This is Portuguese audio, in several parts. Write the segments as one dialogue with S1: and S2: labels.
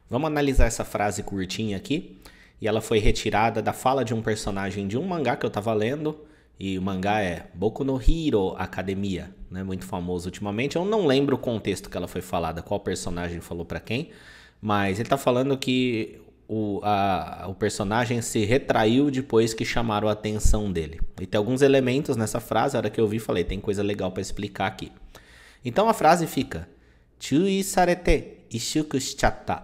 S1: Vamos analisar essa frase curtinha aqui. E ela foi retirada da fala de um personagem de um mangá que eu estava lendo. E o mangá é Boku no Hero Academia, né? Muito famoso ultimamente. Eu não lembro o contexto que ela foi falada, qual personagem falou para quem. Mas ele está falando que o personagem se retraiu depois que chamaram a atenção dele. E tem alguns elementos nessa frase, a hora que eu vi, falei, tem coisa legal para explicar aqui. Então a frase fica: Chui sarete ishuku shichatta.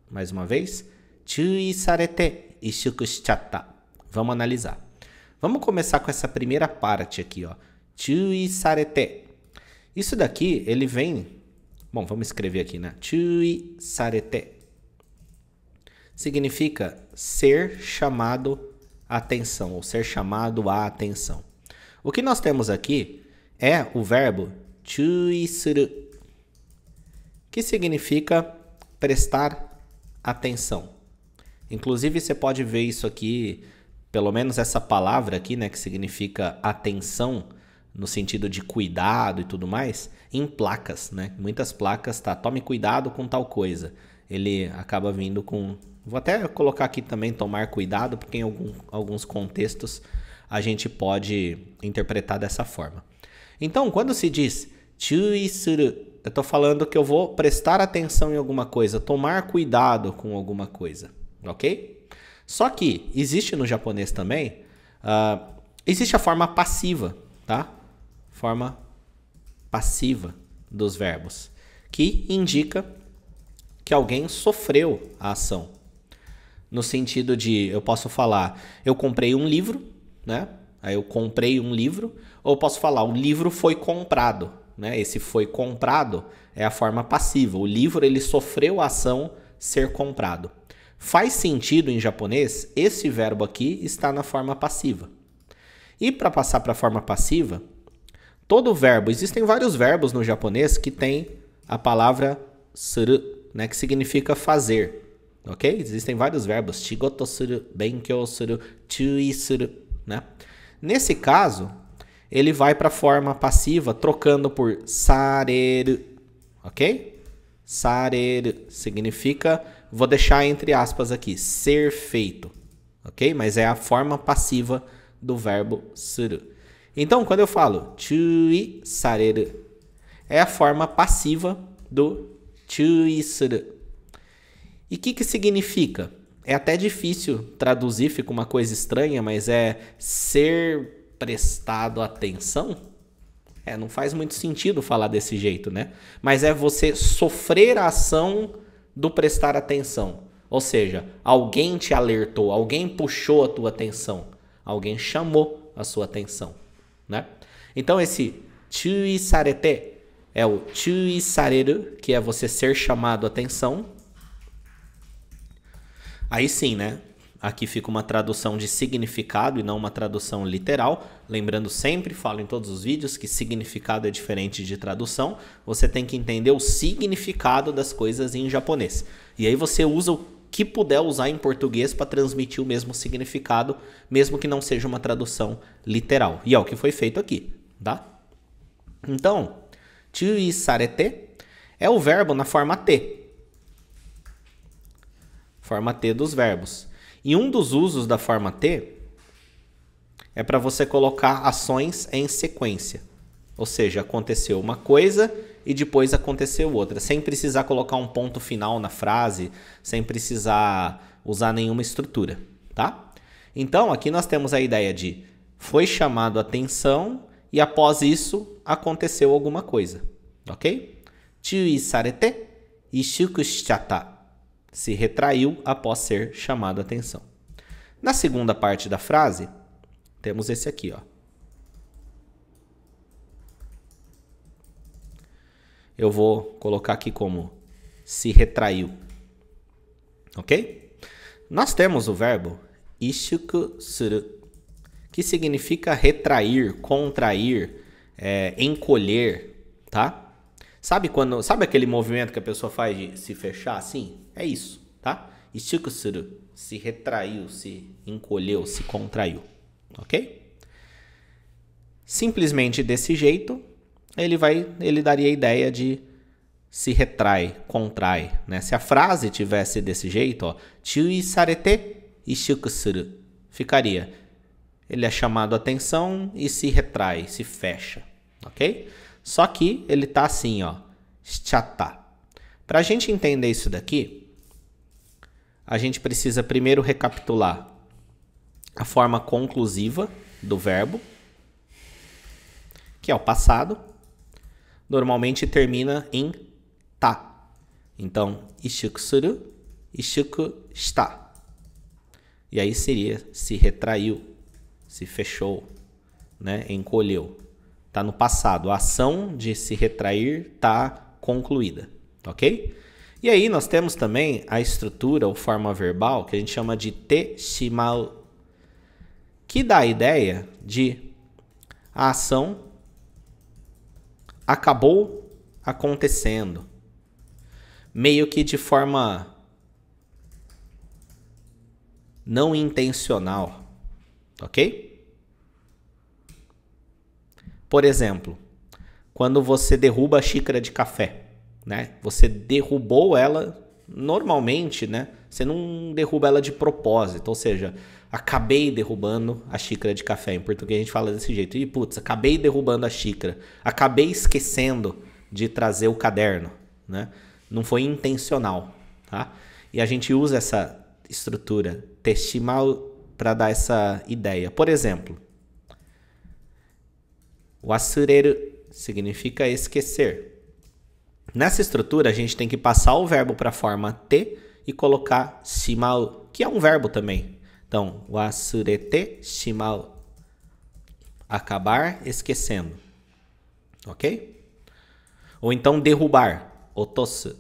S1: Mais uma vez. Chui sarete ishuku shichatta. Vamos analisar. Vamos começar com essa primeira parte aqui, ó. Chui sarete. Isso daqui, ele vem... Bom, vamos escrever aqui, né? Chui sarete. Significa ser chamado a atenção, ou ser chamado à atenção. O que nós temos aqui é o verbo chui suru, que significa prestar atenção. Inclusive, você pode ver isso aqui, pelo menos essa palavra aqui, né, que significa atenção, no sentido de cuidado e tudo mais, em placas, né? Muitas placas, tá, tome cuidado com tal coisa. Ele acaba vindo com... Vou até colocar aqui também tomar cuidado, porque em alguns contextos a gente pode interpretar dessa forma. Então, quando se diz chui suru, eu estou falando que eu vou prestar atenção em alguma coisa, tomar cuidado com alguma coisa, ok? Só que existe no japonês também, existe a forma passiva, tá? Forma passiva dos verbos, que indica que alguém sofreu a ação. No sentido de, eu posso falar, eu comprei um livro, né? Aí eu comprei um livro, ou eu posso falar, o livro foi comprado, né? Esse foi comprado é a forma passiva. O livro, ele sofreu a ação ser comprado. Faz sentido em japonês, esse verbo aqui está na forma passiva. E para passar para a forma passiva, todo verbo, existem vários verbos no japonês que tem a palavra suru, né? Que significa fazer. Ok? Existem vários verbos. Shigoto suru, benkyou suru, chui suru, né? Nesse caso, ele vai para a forma passiva trocando por sareru. Ok? Sareru significa, vou deixar entre aspas aqui, ser feito. Ok? Mas é a forma passiva do verbo suru. Então, quando eu falo chui sareru, é a forma passiva do chui suru. E o que significa? É até difícil traduzir, fica uma coisa estranha, mas é ser prestado atenção? Não faz muito sentido falar desse jeito, né? Mas é você sofrer a ação do prestar atenção. Ou seja, alguém te alertou, alguém puxou a tua atenção, alguém chamou a sua atenção, né? Então esse chui sarete é o chui sareru, que é você ser chamado a atenção. Aí sim, né? Aqui fica uma tradução de significado e não uma tradução literal. Lembrando sempre, falo em todos os vídeos, que significado é diferente de tradução. Você tem que entender o significado das coisas em japonês. E aí você usa o que puder usar em português para transmitir o mesmo significado, mesmo que não seja uma tradução literal. E é o que foi feito aqui, tá? Então, chui sarete é o verbo na forma T. Forma T dos verbos. E um dos usos da forma T é para você colocar ações em sequência. Ou seja, aconteceu uma coisa e depois aconteceu outra. Sem precisar colocar um ponto final na frase, sem precisar usar nenhuma estrutura, tá? Então, aqui nós temos a ideia de foi chamado a atenção e após isso aconteceu alguma coisa, ok? Chui sarete ishuku shichatta. Se retraiu após ser chamado a atenção. Na segunda parte da frase, temos esse aqui, ó. Eu vou colocar aqui como se retraiu. Ok? Nós temos o verbo ishuku suru, que significa retrair, contrair, encolher, tá? Sabe aquele movimento que a pessoa faz de se fechar assim? É isso, tá? Ishuku suru, se retraiu, se encolheu, se contraiu, ok? Simplesmente desse jeito, ele daria a ideia de se retrai, contrai, né? Se a frase tivesse desse jeito, ó, chui sarete ishiku suru, ficaria: ele é chamado a atenção e se retrai, se fecha, ok? Só que ele tá assim, ó, shichatta. Para a gente entender isso daqui, a gente precisa primeiro recapitular a forma conclusiva do verbo, que é o passado. Normalmente termina em ta. Então, ishiku suru, ishiku shita. E aí seria se retraiu, se fechou, né? Encolheu. Está no passado. A ação de se retrair está concluída, ok? E aí nós temos também a estrutura ou forma verbal que a gente chama de te shimau, que dá a ideia de a ação acabou acontecendo, meio que de forma não intencional, ok? Por exemplo, quando você derruba a xícara de café, né? Você derrubou ela normalmente, né? Você não derruba ela de propósito, ou seja, acabei derrubando a xícara de café. Em português a gente fala desse jeito. E putz, acabei derrubando a xícara. Acabei esquecendo de trazer o caderno, né? Não foi intencional, tá? E a gente usa essa estrutura testimal para dar essa ideia. Por exemplo, wasureru significa esquecer. Nessa estrutura, a gente tem que passar o verbo para a forma te e colocar shimau, que é um verbo também. Então, wasurete shimau, acabar esquecendo. Ok? Ou então derrubar, otosu,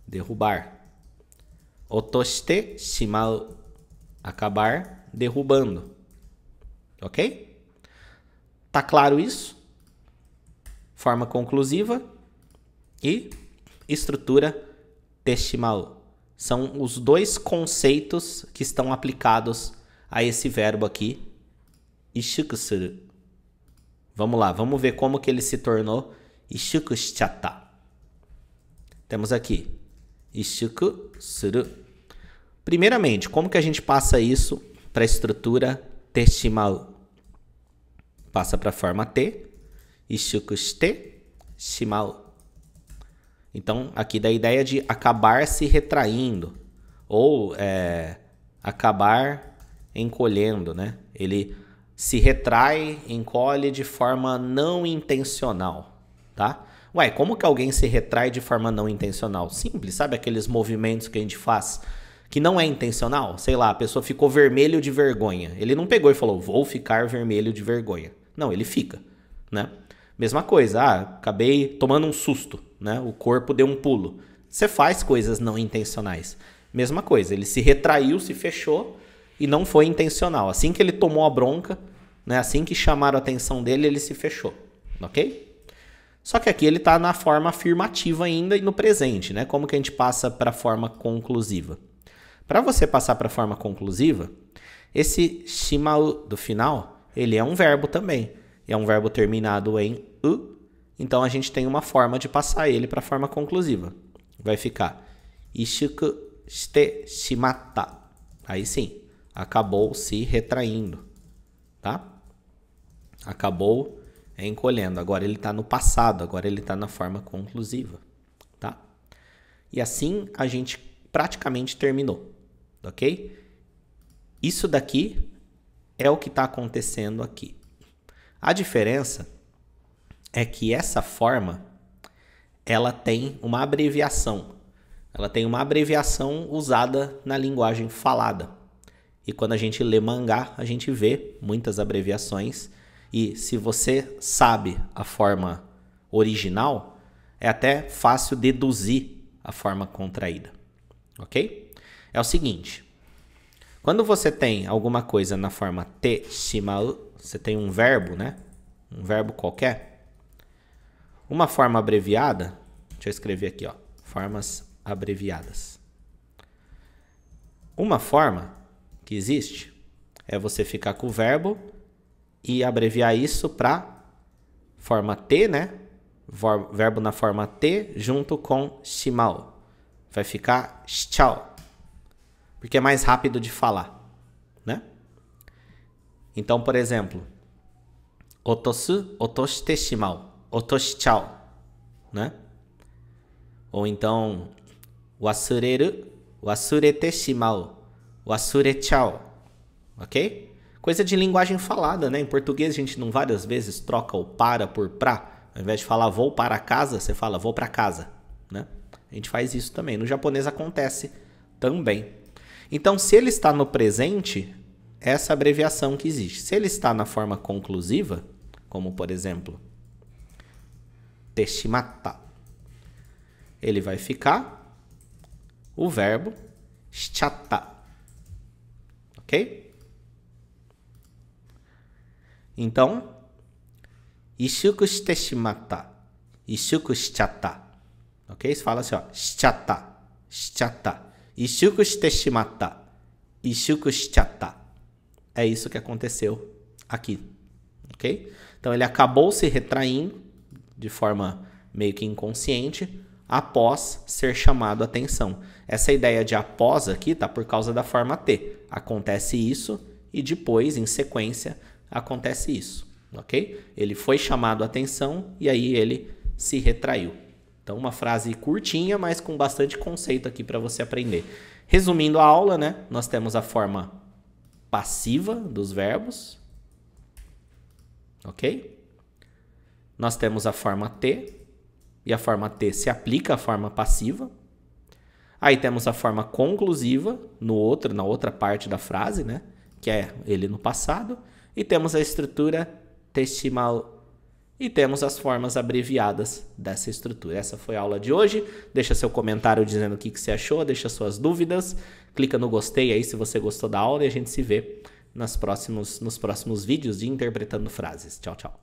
S1: derrubar. Otoshite shimau, acabar derrubando. Ok? Tá claro isso? Forma conclusiva e estrutura teshimau. São os dois conceitos que estão aplicados a esse verbo aqui, ishiku suru. Vamos lá, vamos ver como que ele se tornou ishiku shichatta. Temos aqui ishiku suru. Primeiramente, como que a gente passa isso para a estrutura teshimau? Passa para a forma te, ishiku shite shimau. Então, aqui dá a ideia de acabar se retraindo ou acabar encolhendo, né? Ele se retrai, encolhe de forma não intencional, tá? Ué, como que alguém se retrai de forma não intencional? Simples, sabe aqueles movimentos que a gente faz que não é intencional? Sei lá, a pessoa ficou vermelho de vergonha. Ele não pegou e falou, vou ficar vermelho de vergonha. Não, ele fica, né? Mesma coisa, acabei tomando um susto, né? O corpo deu um pulo. Você faz coisas não intencionais. Mesma coisa, ele se retraiu, se fechou e não foi intencional. Assim que ele tomou a bronca, né? Assim que chamaram a atenção dele, ele se fechou, ok? Só que aqui ele está na forma afirmativa ainda e no presente, né? Como que a gente passa para a forma conclusiva? Para você passar para a forma conclusiva, esse shimau do final, ele é um verbo também. É um verbo terminado em u. Então, a gente tem uma forma de passar ele para a forma conclusiva. Vai ficar ishiku shite shimatta. Aí sim, acabou se retraindo, tá? Acabou encolhendo. Agora ele está no passado, agora ele está na forma conclusiva, tá? E assim a gente praticamente terminou, ok? Isso daqui é o que está acontecendo aqui. A diferença é que essa forma, ela tem uma abreviação. Ela tem uma abreviação usada na linguagem falada. E quando a gente lê mangá, a gente vê muitas abreviações. E se você sabe a forma original, é até fácil deduzir a forma contraída. Ok? É o seguinte. Quando você tem alguma coisa na forma te shimau, você tem um verbo, né? Um verbo qualquer. Uma forma abreviada, deixa eu escrever aqui, ó, formas abreviadas. Uma forma que existe é você ficar com o verbo e abreviar isso para forma T, né? verbo na forma T junto com shimau. Vai ficar shichao, porque é mais rápido de falar, né? Então, por exemplo, otosu, otoshite shimau, otoshichao, né? Ou então, wasureru, wasurete shimau, wasurechao, ok? Coisa de linguagem falada, né? Em português a gente não várias vezes troca o para por pra. Ao invés de falar vou para casa, você fala vou para casa, né? A gente faz isso também. No japonês acontece também. Então, se ele está no presente, essa abreviação que existe. Se ele está na forma conclusiva, como por exemplo, teshimatta, ele vai ficar o verbo shichatta, ok? Então, ishuku shite shimatta, ishuku shichatta, ok? Você fala assim, ó, shichatta, shichatta, ishuku shite shimatta, ishuku shichatta. É isso que aconteceu aqui, ok? Então, ele acabou se retraindo de forma meio que inconsciente após ser chamado a atenção. Essa ideia de após aqui tá por causa da forma T. Acontece isso e depois, em sequência, acontece isso, ok? Ele foi chamado a atenção e aí ele se retraiu. Então, uma frase curtinha, mas com bastante conceito aqui para você aprender. Resumindo a aula, né? Nós temos a forma passiva dos verbos, ok? Nós temos a forma T, e a forma T se aplica à forma passiva. Aí temos a forma conclusiva na outra parte da frase, né? Que é ele no passado. E temos a estrutura teshimal. E temos as formas abreviadas dessa estrutura. Essa foi a aula de hoje. Deixa seu comentário dizendo o que você achou, deixa suas dúvidas. Clica no gostei aí se você gostou da aula e a gente se vê nos próximos vídeos de Interpretando Frases. Tchau, tchau.